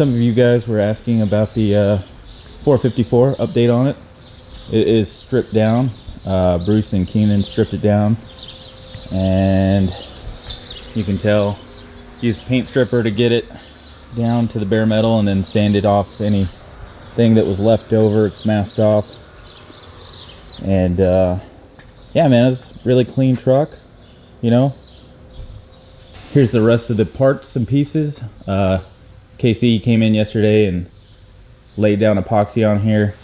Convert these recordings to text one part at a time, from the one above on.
Some of you guys were asking about the 454 update on it. It is stripped down. Bruce and Keenan stripped it down, and you can tell, used a paint stripper to get it down to the bare metal and then sanded off anything that was left over. It's masked off, and yeah, man, it's a really clean truck, you know. Here's the rest of the parts and pieces. KC came in yesterday and laid down epoxy on here.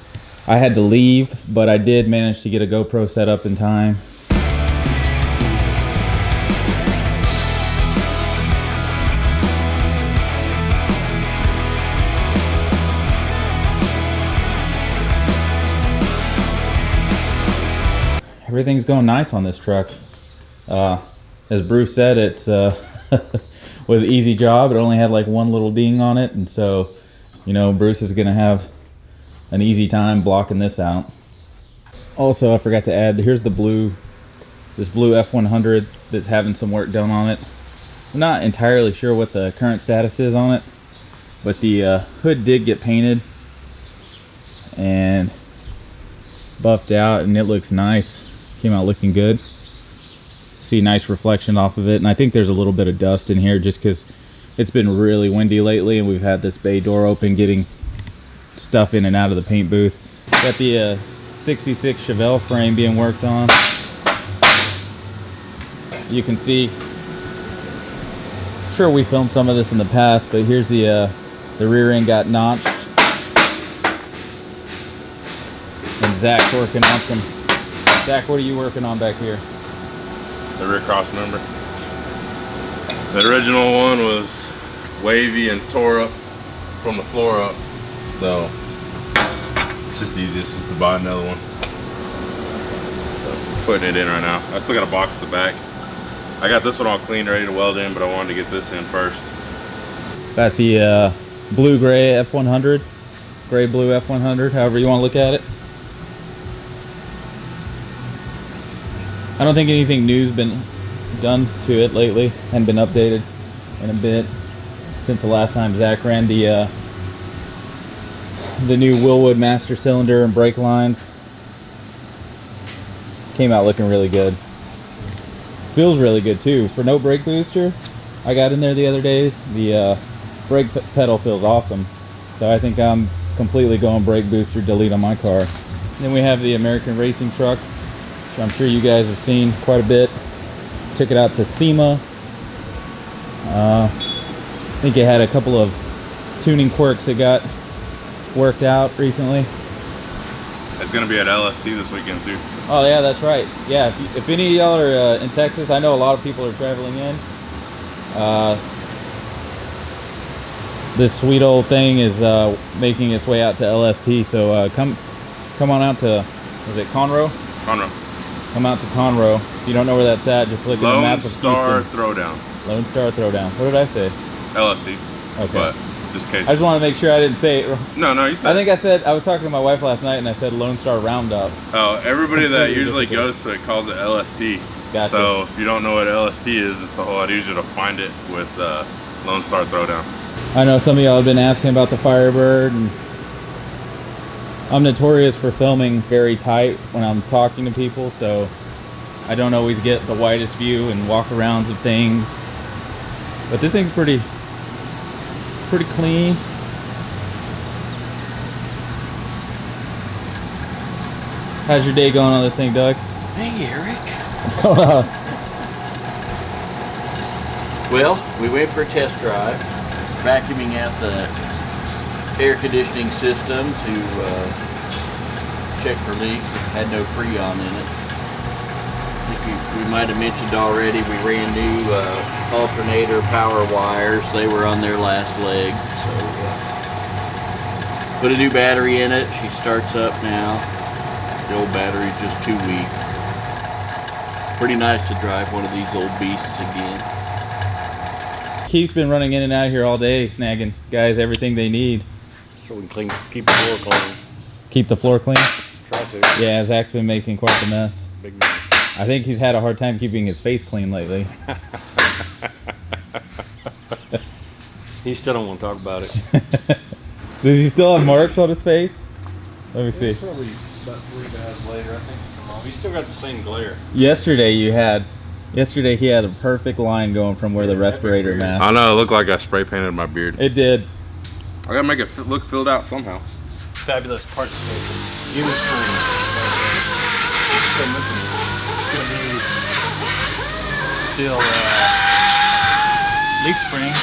I had to leave, but I did manage to get a GoPro set up in time. Everything's going nice on this truck. As Bruce said, it's was an easy job. It only had like one little ding on it, and so, you know, Bruce is gonna have an easy time blocking this out. Also, I forgot to add, here's the blue, this blue F100 that's having some work done on it. I'm not entirely sure what the current status is on it, but the hood did get painted and buffed out, and it looks nice. Came out looking good. See a nice reflection off of it, and I think there's a little bit of dust in here just because it's been really windy lately, and we've had this bay door open getting stuff in and out of the paint booth. Got the 66 Chevelle frame being worked on. You can see, sure, we filmed some of this in the past, but here's the rear end got notched, and Zach's working on some. Zach, what are you working on back here? The rear cross member. The original one was wavy and tore up from the floor up, so it's just easiest just to buy another one. So putting it in right now. I still got to box the back. I got this one all clean, ready to weld in, but I wanted to get this in first. Got the blue-gray F100, gray-blue F100, however you want to look at it. I don't think anything new's been done to it lately, and been updated in a bit since the last time Zach ran the new Willwood master cylinder and brake lines. Came out looking really good. Feels really good too. For no brake booster, I got in there the other day. The brake pedal feels awesome. So I think I'm completely going brake booster delete on my car. Then we have the American racing truck, which I'm sure you guys have seen quite a bit. Took it out to SEMA. I think it had a couple of tuning quirks that got worked out recently. It's gonna be at LST this weekend too. Oh yeah, that's right. Yeah, if any of y'all are in Texas, I know a lot of people are traveling in. This sweet old thing is making its way out to LST, so come on out to, is it Conroe? Conroe. Come out to Conroe. If you don't know where that's at, just look at the map of Houston. Lone Star Throwdown. Lone Star Throwdown. What did I say? LST. Okay. But just in case. I just want to make sure I didn't say it. No, you said. I think I said, I was talking to my wife last night and I said Lone Star Roundup. Oh, everybody that usually goes to it calls it LST. Gotcha. So if you don't know what LST is, it's a whole lot easier to find it with Lone Star Throwdown. I know some of y'all have been asking about the Firebird, and I'm notorious for filming very tight when I'm talking to people, so I don't always get the widest view and walk-arounds of things. But this thing's pretty clean. How's your day going on this thing, Doug? Hey, Eric. What's going on? Well, we went for a test drive, vacuuming out the air conditioning system to check for leaks. It had no Freon in it. I think we might have mentioned already, we ran new alternator power wires. They were on their last leg, so put a new battery in it. She starts up now. The old battery's just too weak. Pretty nice to drive one of these old beasts again. Keith's been running in and out here all day, snagging guys everything they need. So we can keep the floor clean. Keep the floor clean? Try to. Yeah, Zach's been making quite the mess. Big mess. I think he's had a hard time keeping his face clean lately. He still don't want to talk about it. Does he still have marks on his face? Let me see. Probably about 3 days later, I think. He's still got the same glare. Yesterday he had a perfect line going from where the respirator mask. I know, it looked like I spray painted my beard. It did. I gotta make it look filled out somehow. Fabulous parts station. Zhiyun Crane. It's gonna be still leaf spring,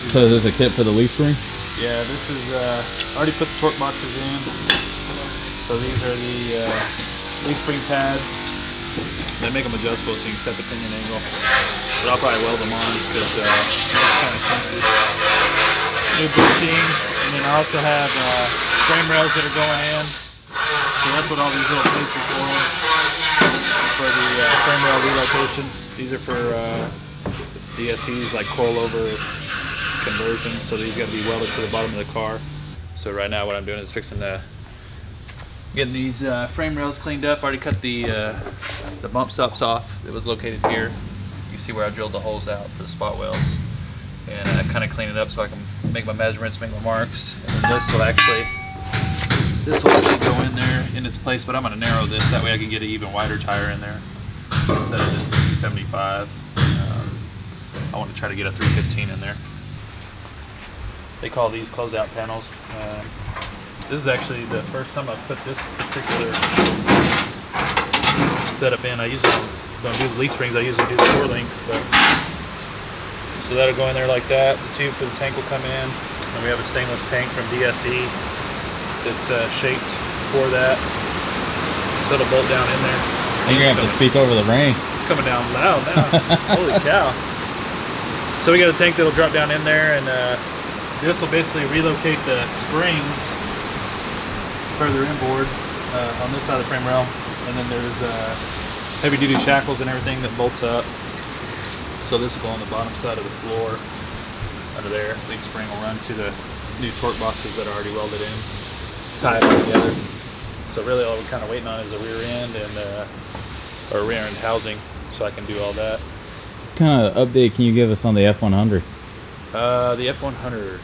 So is this a kit for the leaf spring? yeah, this is already put the torque boxes in. So these are the leaf spring pads. They make them adjustable so you can set the pinion angle. But I'll probably weld them on because it's kind of clunky. New bushings, and then I also have frame rails that are going in. So that's what all these little plates are for the frame rail relocation. These are for it's DSC's like coilover conversion. So these got to be welded to the bottom of the car. So right now what I'm doing is fixing getting these frame rails cleaned up. I already cut the bump stops off. It was located here. You can see where I drilled the holes out for the spot welds, and I kind of clean it up so I can make my measurements, make my marks. And then this will actually go in there in its place, but I'm going to narrow this. That way I can get an even wider tire in there instead of just the 275. I want to try to get a 315 in there. They call these closeout panels. This is actually the first time I've put this particular setup in. I usually don't do the leaf springs, I usually do the 4 links, but so that'll go in there like that. The tube for the tank will come in, and we have a stainless tank from DSE that's shaped for that, so it'll bolt down in there. You're gonna have to speak over the rain. Coming down loud now. Holy cow. So we got a tank that'll drop down in there, and this will basically relocate the springs further inboard on this side of the frame rail, and then there's heavy duty shackles and everything that bolts up. So this will go on the bottom side of the floor under there. Leaf spring will run to the new torque boxes that are already welded in, tie it all together. So really all we're kind of waiting on is a rear end and or rear end housing, so I can do all that. What kind of update can you give us on the F100? The F100.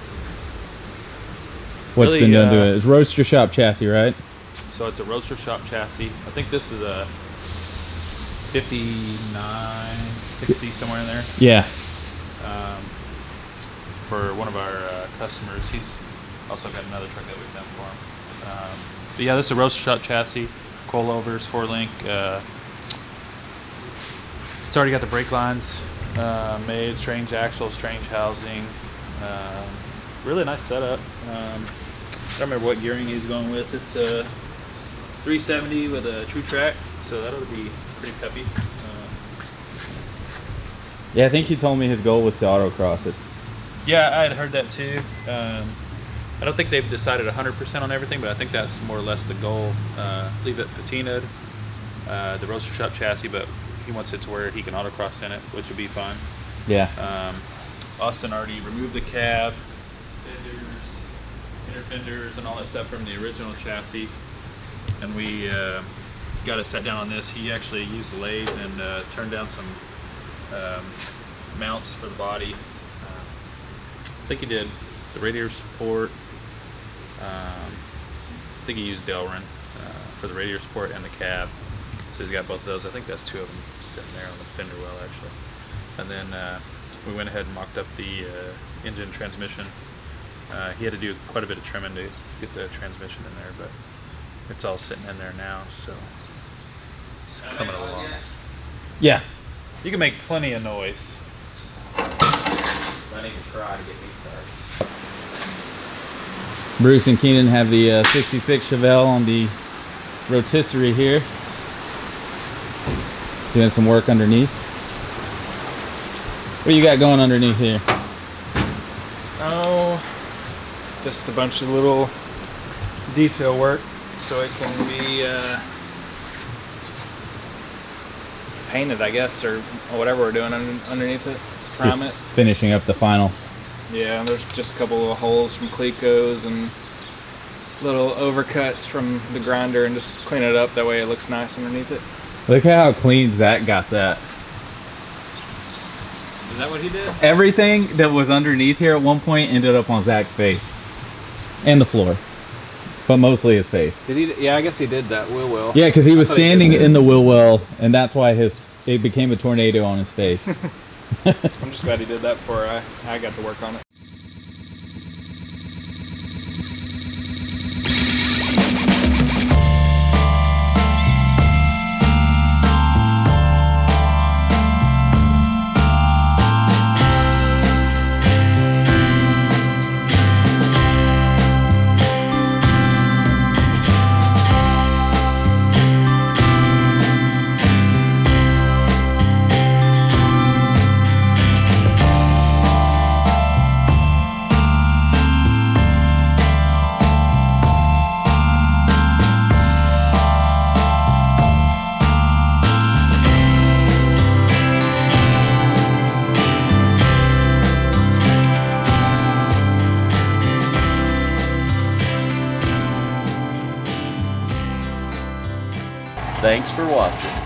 What's Really, been done to it? It's roadster shop chassis, right? So it's a roadster shop chassis. I think this is a 59, 60, somewhere in there. Yeah. For one of our customers. He's also got another truck that we've done for him. But yeah, this is a roadster shop chassis, coilovers, 4-link. It's already got the brake lines made, strange axle, strange housing. Really nice setup. I don't remember what gearing he's going with. It's a 370 with a true track, so that'll be pretty peppy. Yeah, I think he told me his goal was to autocross it. Yeah, I had heard that too. I don't think they've decided 100% on everything, but I think that's more or less the goal. Leave it patinaed, the roadster shop chassis, but he wants it to where he can autocross in it, which would be fun. Yeah. Austin already removed the cab, fenders, inner fenders, and all that stuff from the original chassis, and we got it set down on this. He actually used the lathe and turned down some mounts for the body. I think he did the radiator support. I think he used Delrin for the radiator support and the cab. So he's got both of those. I think that's 2 of them sitting there on the fender well, actually. And then we went ahead and mocked up the engine transmission. He had to do quite a bit of trimming to get the transmission in there, but it's all sitting in there now, so it's coming along. Yeah. You can make plenty of noise. I need to try to get me started. Bruce and Keenan have the 66 Chevelle on the rotisserie here. Doing some work underneath. What you got going underneath here? Oh, just a bunch of little detail work so it can be painted, I guess, or whatever we're doing underneath it. Prime Just it. finishing up the final. Yeah, there's just a couple of holes from Clecos and little overcuts from the grinder, and just clean it up. That way it looks nice underneath it. Look at how clean Zach got that. Is that what he did? Everything that was underneath here at one point ended up on Zach's face. And the floor. But mostly his face. Did he? Yeah, I guess he did that wheel well. Yeah, because he was thought he did standing this. in the wheel well, and that's why it became a tornado on his face. I'm just glad he did that before I got to work on it. Thanks for watching.